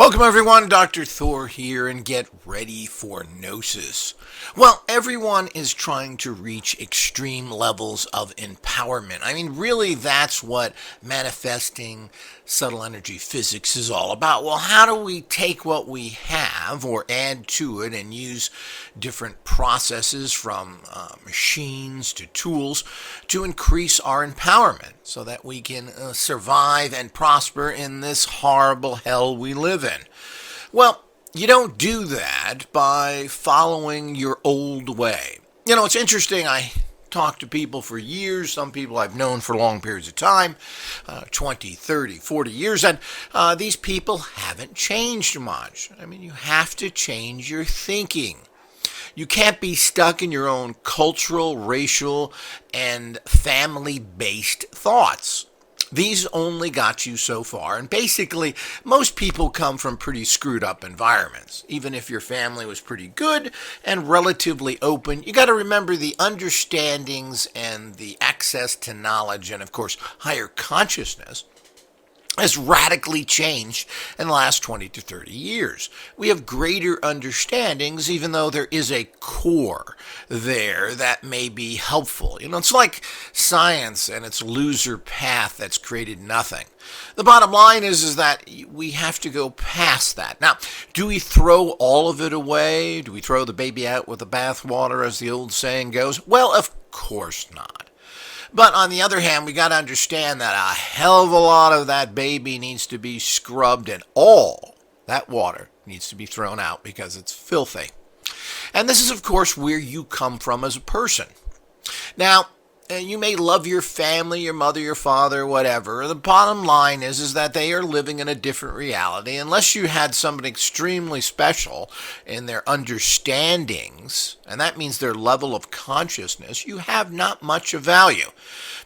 Welcome everyone, Dr. Thor here, and get ready for Gnosis. Well, everyone is trying to reach extreme levels of empowerment. I mean, really, that's what manifesting subtle energy physics is all about. Well, how do we take what we have or add to it and use different processes from machines to tools to increase our empowerment so that we can survive and prosper in this horrible hell we live in? Well, you don't do that by following your old way. You know, it's interesting. I talk to people for years, some people I've known for long periods of time, 20, 30, 40 years, and these people haven't changed much. I mean, you have to change your thinking. You can't be stuck in your own cultural, racial, and family-based thoughts. These only got you so far, and basically, most people come from pretty screwed up environments. Even if your family was pretty good and relatively open, you got to remember the understandings and the access to knowledge and, of course, higher consciousness has radically changed in the last 20 to 30 years. We have greater understandings, even though there is a core there that may be helpful. You know, it's like science and its loser path that's created nothing. The bottom line is that we have to go past that. Now, do we throw all of it away? Do we throw the baby out with the bathwater, as the old saying goes? Well, of course not. But on the other hand, we got to understand that a hell of a lot of that baby needs to be scrubbed, and all that water needs to be thrown out because it's filthy. And this is, of course, where you come from as a person. Now, you may love your family, your mother, your father, whatever. The bottom line is that they are living in a different reality. Unless you had somebody extremely special in their understandings, and that means their level of consciousness, you have not much of value.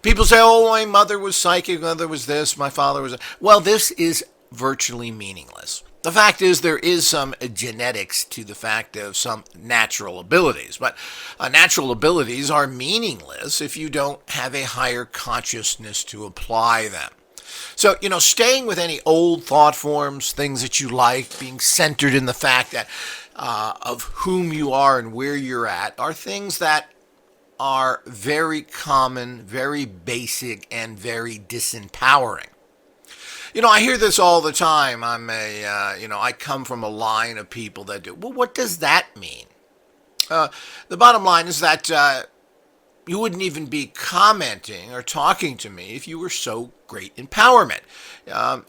People say, oh, my mother was psychic, my mother was this, my father was... Well, this is virtually meaningless. The fact is there is some genetics to the fact of some natural abilities, but natural abilities are meaningless if you don't have a higher consciousness to apply them. So, you know, staying with any old thought forms, things that you like, being centered in the fact that of whom you are and where you're at are things that are very common, very basic, and very disempowering. You know, I hear this all the time. I come from a line of people that do. Well, what does that mean? The bottom line is that you wouldn't even be commenting or talking to me if you were so great empowerment.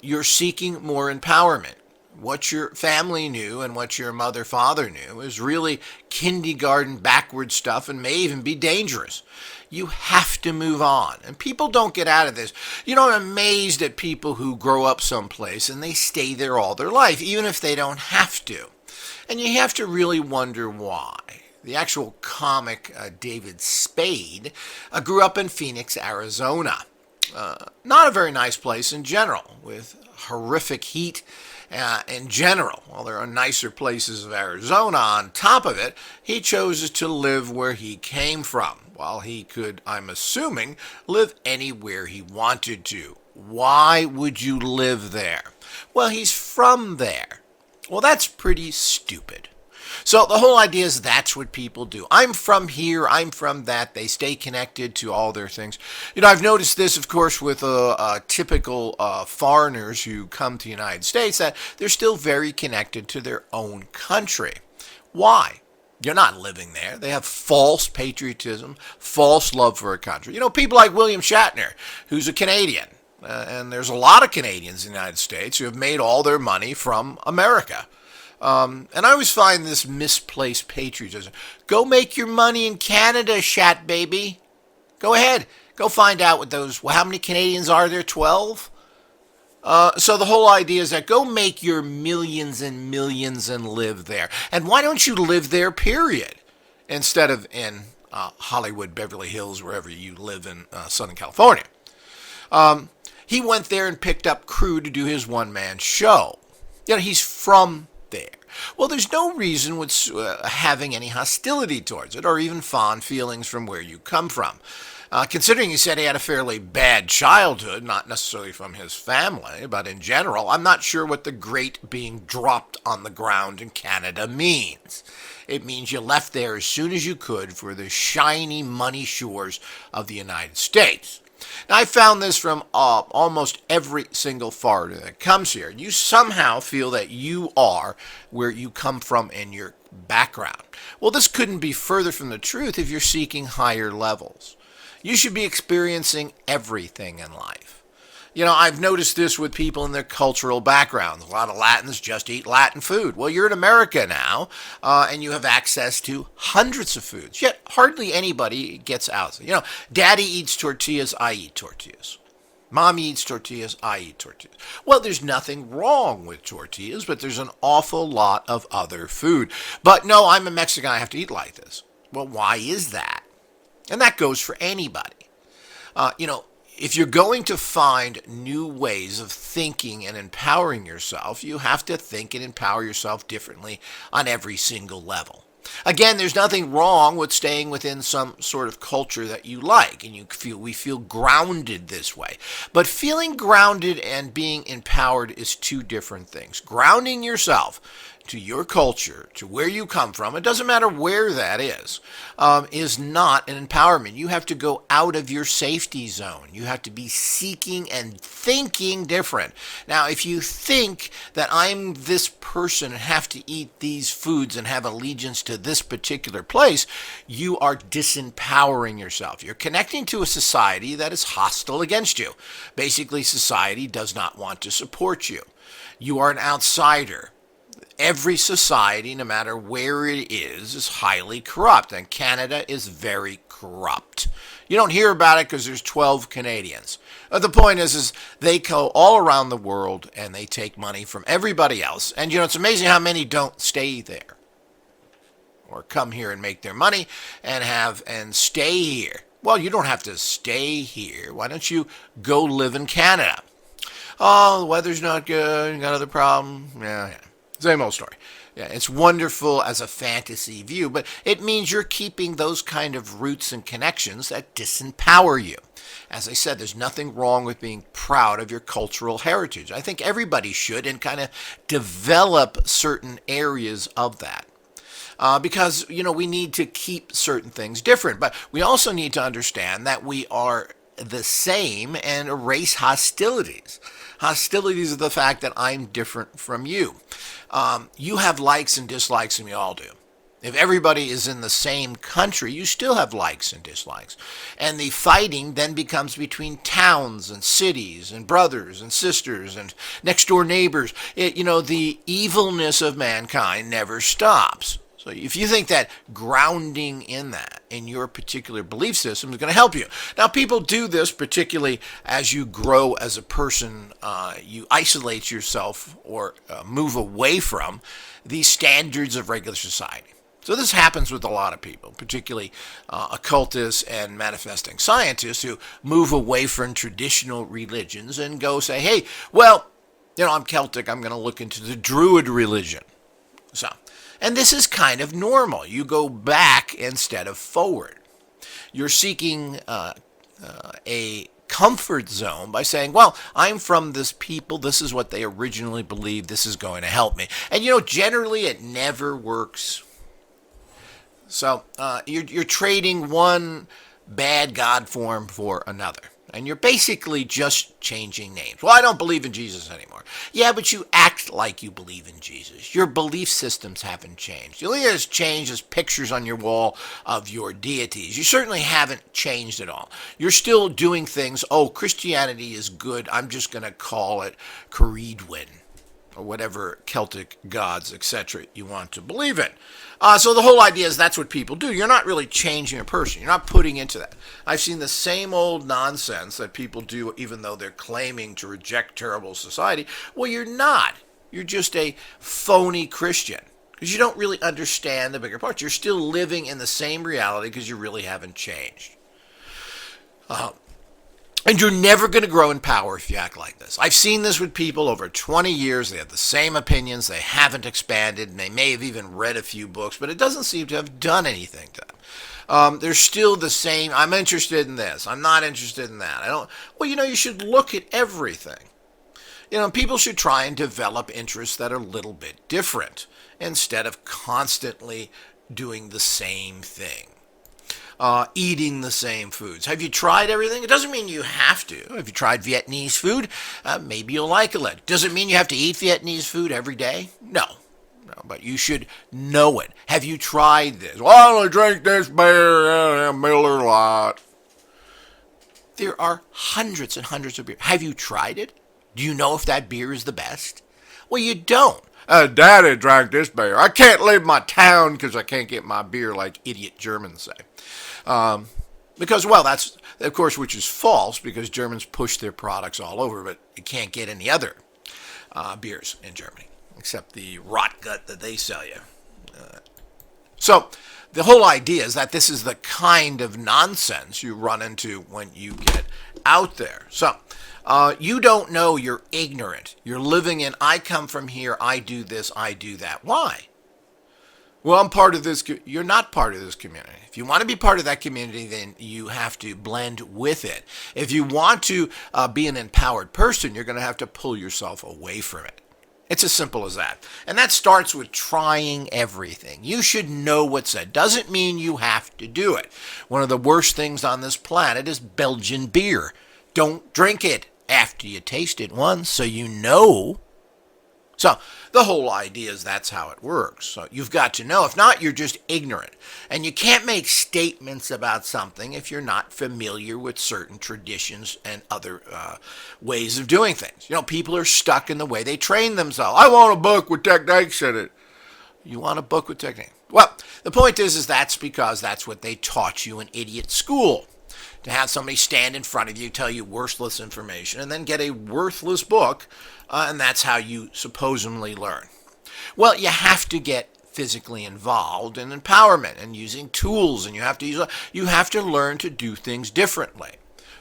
You're seeking more empowerment. What your family knew and what your mother, father knew is really kindergarten backward stuff and may even be dangerous. You have to move on. And people don't get out of this. You know, I'm amazed at people who grow up someplace and they stay there all their life, even if they don't have to. And you have to really wonder why. The actual comic David Spade grew up in Phoenix, Arizona. Not a very nice place in general, with horrific heat in general. While there are nicer places of Arizona on top of it, he chose to live where he came from, while he could, I'm assuming, live anywhere he wanted to. Why would you live there? Well, he's from there. Well, that's pretty stupid. So the whole idea is that's what people do. I'm from here, I'm from that. They stay connected to all their things. You know, I've noticed this, of course, with typical foreigners who come to the United States, that they're still very connected to their own country. Why? You're not living there. They have false patriotism, false love for a country. You know, people like William Shatner, who's a Canadian. And there's a lot of Canadians in the United States who have made all their money from America. And I always find this misplaced patriotism. Go make your money in Canada, Shat baby. Go ahead. Go find out what those... Well, how many Canadians are there? 12? So the whole idea is that go make your millions and millions and live there. And why don't you live there, period? Instead of in Hollywood, Beverly Hills, wherever you live in Southern California. He went there and picked up crew to do his one-man show. You know, he's from there. Well, there's no reason with having any hostility towards it or even fond feelings from where you come from. Considering he said he had a fairly bad childhood, not necessarily from his family, but in general, I'm not sure what the great being dropped on the ground in Canada means. It means you left there as soon as you could for the shiny money shores of the United States. Now, I found this from almost every single foreigner that comes here. You somehow feel that you are where you come from in your background. Well, this couldn't be further from the truth if you're seeking higher levels. You should be experiencing everything in life. I've noticed this with people in their cultural backgrounds. A lot of Latins just eat Latin food. Well, you're in America now, and you have access to hundreds of foods, yet hardly anybody gets out. Daddy eats tortillas, I eat tortillas. Mommy eats tortillas, I eat tortillas. Well, there's nothing wrong with tortillas, but there's an awful lot of other food. But no, I'm a Mexican, I have to eat like this. Well, why is that? And that goes for anybody. If you're going to find new ways of thinking and empowering yourself, you have to think and empower yourself differently on every single level. Again, there's nothing wrong with staying within some sort of culture that you like, and we feel grounded this way. But feeling grounded and being empowered is two different things. Grounding yourself to your culture, to where you come from, it doesn't matter where that is not an empowerment. You have to go out of your safety zone. You have to be seeking and thinking different. Now, if you think that I'm this person and have to eat these foods and have allegiance to this particular place, you are disempowering yourself. You're connecting to a society that is hostile against you. Basically, society does not want to support you. You are an outsider. Every society, no matter where it is highly corrupt, and Canada is very corrupt. You don't hear about it because there's 12 Canadians. The point is they go all around the world and they take money from everybody else. And it's amazing how many don't stay there or come here and make their money and stay here. Well, you don't have to stay here. Why don't you go live in Canada? Oh, the weather's not good. You got other problems. Yeah. Same old story. Yeah, it's wonderful as a fantasy view, but it means you're keeping those kind of roots and connections that disempower you. As I said, there's nothing wrong with being proud of your cultural heritage. I think everybody should and kind of develop certain areas of that. Because, we need to keep certain things different, but we also need to understand that we are the same and erase hostilities. Hostilities are the fact that I'm different from you. You have likes and dislikes, and we all do. If everybody is in the same country, you still have likes and dislikes. And the fighting then becomes between towns and cities and brothers and sisters and next door neighbors. The evilness of mankind never stops. So if you think that grounding in that, in your particular belief system is going to help you. Now, people do this particularly as you grow as a person. You isolate yourself or move away from the standards of regular society. So this happens with a lot of people, particularly occultists and manifesting scientists who move away from traditional religions and go say, hey, well, I'm Celtic. I'm going to look into the Druid religion. And this is kind of normal. You go back instead of forward. You're seeking a comfort zone by saying, well, I'm from this people. This is what they originally believed. This is going to help me. And, generally it never works. So you're trading one bad God form for another. And you're basically just changing names. Well, I don't believe in Jesus anymore. Yeah, but you act like you believe in Jesus. Your belief systems haven't changed. The only thing that's changed is pictures on your wall of your deities. You certainly haven't changed at all. You're still doing things, Christianity is good. I'm just going to call it Caridwen, or whatever Celtic gods, etc. you want to believe in. So the whole idea is that's what people do. You're not really changing a person. You're not putting into that. I've seen the same old nonsense that people do even though they're claiming to reject terrible society. Well, you're not. You're just a phony Christian because you don't really understand the bigger part. You're still living in the same reality because you really haven't changed. And you're never going to grow in power if you act like this. I've seen this with people over 20 years. They have the same opinions. They haven't expanded, and they may have even read a few books, but it doesn't seem to have done anything to them. They're still the same. I'm interested in this. I'm not interested in that. I don't. Well, you should look at everything. People should try and develop interests that are a little bit different instead of constantly doing the same thing. Eating the same foods. Have you tried everything? It doesn't mean you have to. Have you tried Vietnamese food? Maybe you'll like it. Does it mean you have to eat Vietnamese food every day? No. No, but you should know it. Have you tried this? Well, I only drink this beer, Miller Lite. There are hundreds and hundreds of beers. Have you tried it? Do you know if that beer is the best? Well, you don't. Daddy drank this beer. I can't leave my town because I can't get my beer, like idiot Germans say. Because, well, that's, of course, which is false because Germans push their products all over, but you can't get any other beers in Germany except the rot gut that they sell you. So the whole idea is that this is the kind of nonsense you run into when you get out there. So you don't know, you're ignorant. You're living in, I come from here, I do this, I do that. Why? Well, I'm part of this. You're not part of this community. If you want to be part of that community, then you have to blend with it. If you want to be an empowered person, you're going to have to pull yourself away from it. It's as simple as that. And that starts with trying everything. You should know what's said. Doesn't mean you have to do it. One of the worst things on this planet is Belgian beer. Don't drink it after you taste it once so you know. So the whole idea is that's how it works. So you've got to know. If not, you're just ignorant. And you can't make statements about something if you're not familiar with certain traditions and other ways of doing things. People are stuck in the way they train themselves. I want a book with techniques in it. You want a book with techniques? Well, the point is that's because that's what they taught you in idiot school. To have somebody stand in front of you, tell you worthless information, and then get a worthless book, and that's how you supposedly learn. Well, you have to get physically involved in empowerment and using tools, and you have to learn to do things differently.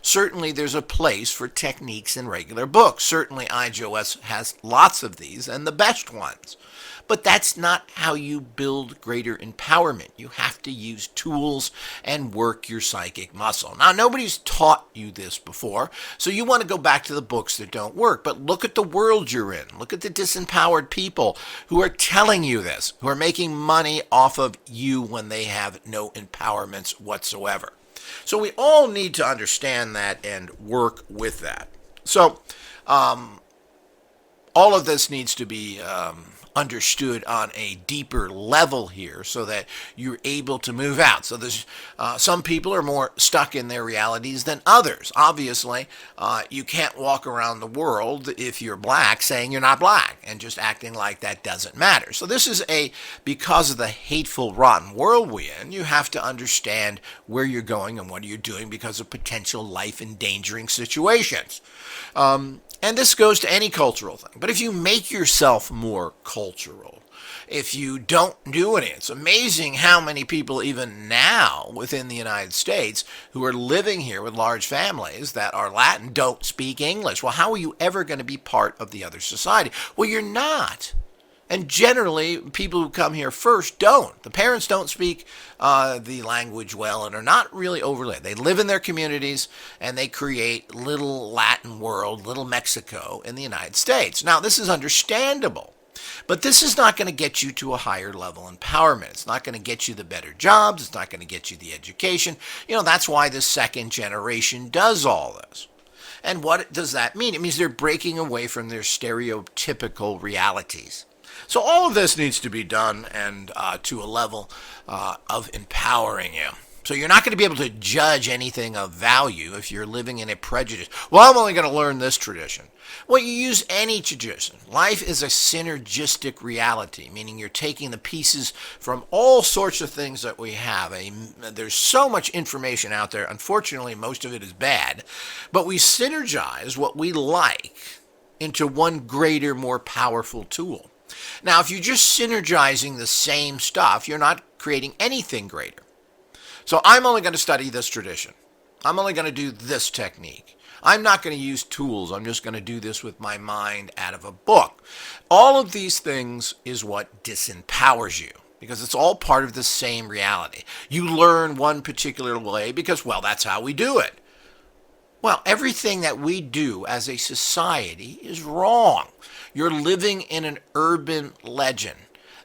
Certainly, there's a place for techniques in regular books. Certainly, IJOS has lots of these, and the best ones. But that's not how you build greater empowerment. You have to use tools and work your psychic muscle. Now, nobody's taught you this before, so you want to go back to the books that don't work. But look at the world you're in. Look at the disempowered people who are telling you this, who are making money off of you when they have no empowerments whatsoever. So we all need to understand that and work with that. So all of this needs to be understood on a deeper level here so that you're able to move out. So there's some people are more stuck in their realities than others. Obviously, you can't walk around the world if you're black saying you're not black and just acting like that doesn't matter. So this is because of the hateful, rotten world we're in, you have to understand where you're going and what you're doing because of potential life-endangering situations. And this goes to any cultural thing. But if you make yourself more cultural, if you don't do any, it's amazing how many people even now within the United States who are living here with large families that are Latin don't speak English. Well, how are you ever going to be part of the other society? Well, you're not. And generally, people who come here first don't. The parents don't speak the language well and are not really overlaid. They live in their communities and they create little Latin world, little Mexico in the United States. Now, this is understandable, but this is not going to get you to a higher level empowerment. It's not going to get you the better jobs. It's not going to get you the education. That's why the second generation does all this. And what does that mean? It means they're breaking away from their stereotypical realities. So all of this needs to be done and to a level of empowering you. So you're not going to be able to judge anything of value if you're living in a prejudice. Well, I'm only going to learn this tradition. Well, you use any tradition. Life is a synergistic reality, meaning you're taking the pieces from all sorts of things that we have. There's so much information out there. Unfortunately, most of it is bad. But we synergize what we like into one greater, more powerful tool. Now, if you're just synergizing the same stuff, you're not creating anything greater. So I'm only going to study this tradition. I'm only going to do this technique. I'm not going to use tools. I'm just going to do this with my mind out of a book. All of these things is what disempowers you. because it's all part of the same reality. You learn one particular way because, well, that's how we do it. Well, everything that we do as a society is wrong. You're living in an urban legend.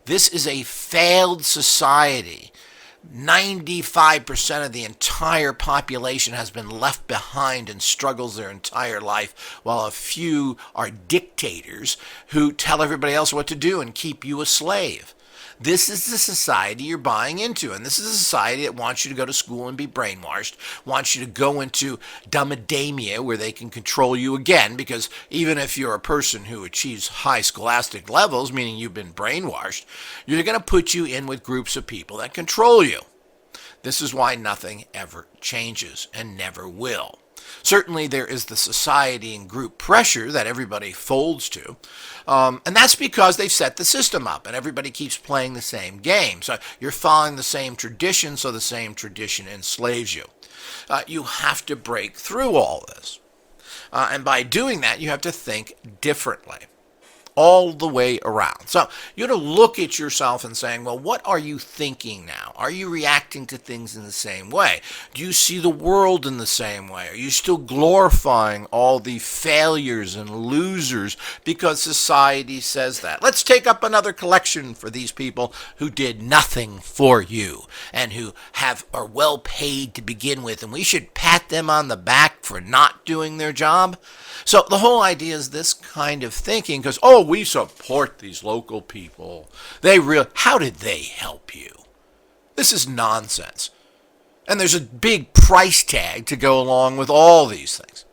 This is a failed society. 95% of the entire population has been left behind and struggles their entire life, while a few are dictators who tell everybody else what to do and keep you a slave. This is the society you're buying into, and this is a society that wants you to go to school and be brainwashed, wants you to go into dumbademia where they can control you again, because even if you're a person who achieves high scholastic levels, meaning you've been brainwashed, you're going to put you in with groups of people that control you. This is why nothing ever changes and never will. Certainly there is the society and group pressure that everybody folds to, and that's because they've set the system up and everybody keeps playing the same game. So you're following the same tradition, so the same tradition enslaves you. You have to break through all this, and by doing that you have to think differently all the way around. So you have to look at yourself and saying, well, what are you thinking now? Are you reacting to things in the same way? Do you see the world in the same way? Are you still glorifying all the failures and losers because society says that? Let's take up another collection for these people who did nothing for you and who are well paid to begin with, and we should pat them on the back for not doing their job. So the whole idea is this kind of thinking, because, oh, we support these local people. How did they help you? This is nonsense. And there's a big price tag to go along with all these things.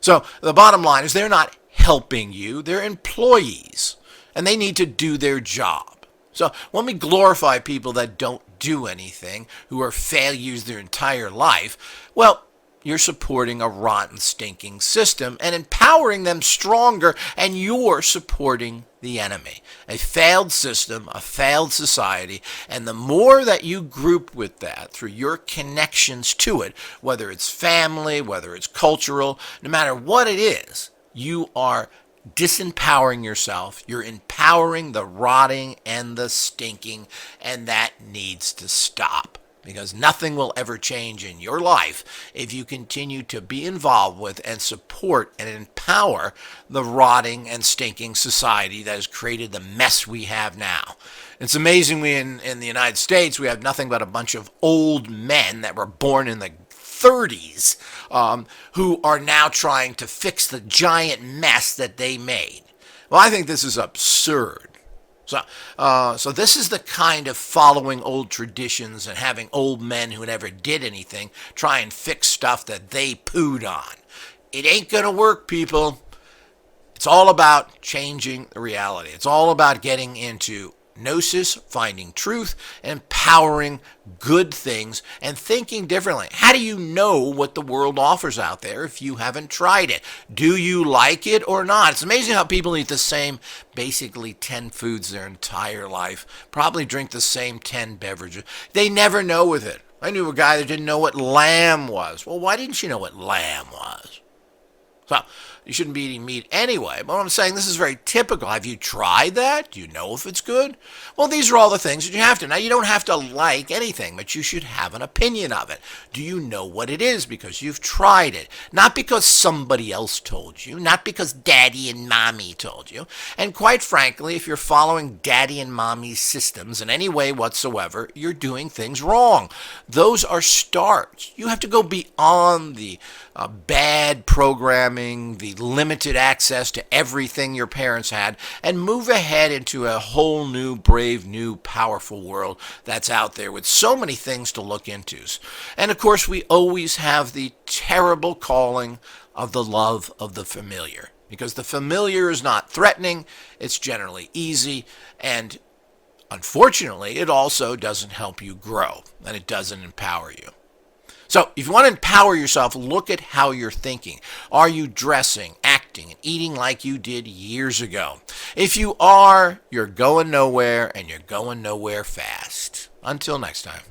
So the bottom line is they're not helping you. They're employees, and they need to do their job. So when we glorify people that don't do anything, who are failures their entire life, well, you're supporting a rotten, stinking system and empowering them stronger, and you're supporting the enemy. A failed system, a failed society, and the more that you group with that through your connections to it, whether it's family, whether it's cultural, no matter what it is, you are disempowering yourself. You're empowering the rotting and the stinking, and that needs to stop. Because nothing will ever change in your life if you continue to be involved with and support and empower the rotting and stinking society that has created the mess we have now. It's amazing in the United States we have nothing but a bunch of old men that were born in the 30s who are now trying to fix the giant mess that they made. Well, I think this is absurd. So this is the kind of following old traditions and having old men who never did anything try and fix stuff that they pooed on. It ain't going to work, people. It's all about changing the reality. It's all about getting into gnosis, finding truth, empowering good things, and thinking differently. How do you know what the world offers out there if you haven't tried it? Do you like it or not? It's amazing how people eat the same, basically 10 foods their entire life, probably drink the same 10 beverages. They never know with it. I knew a guy that didn't know what lamb was. Well, why didn't you know what lamb was? So, you shouldn't be eating meat anyway. But what I'm saying, this is very typical. Have you tried that? Do you know if it's good? Well, these are all the things that you have to. Now, you don't have to like anything, but you should have an opinion of it. Do you know what it is? Because you've tried it. Not because somebody else told you. Not because daddy and mommy told you. And quite frankly, if you're following daddy and mommy's systems in any way whatsoever, you're doing things wrong. Those are starts. You have to go beyond the bad programming, the limited access to everything your parents had, and move ahead into a whole new, brave, new, powerful world that's out there with so many things to look into. And of course, we always have the terrible calling of the love of the familiar, because the familiar is not threatening, it's generally easy, and unfortunately, it also doesn't help you grow, and it doesn't empower you. So if you want to empower yourself, look at how you're thinking. Are you dressing, acting, and eating like you did years ago? If you are, you're going nowhere, and you're going nowhere fast. Until next time.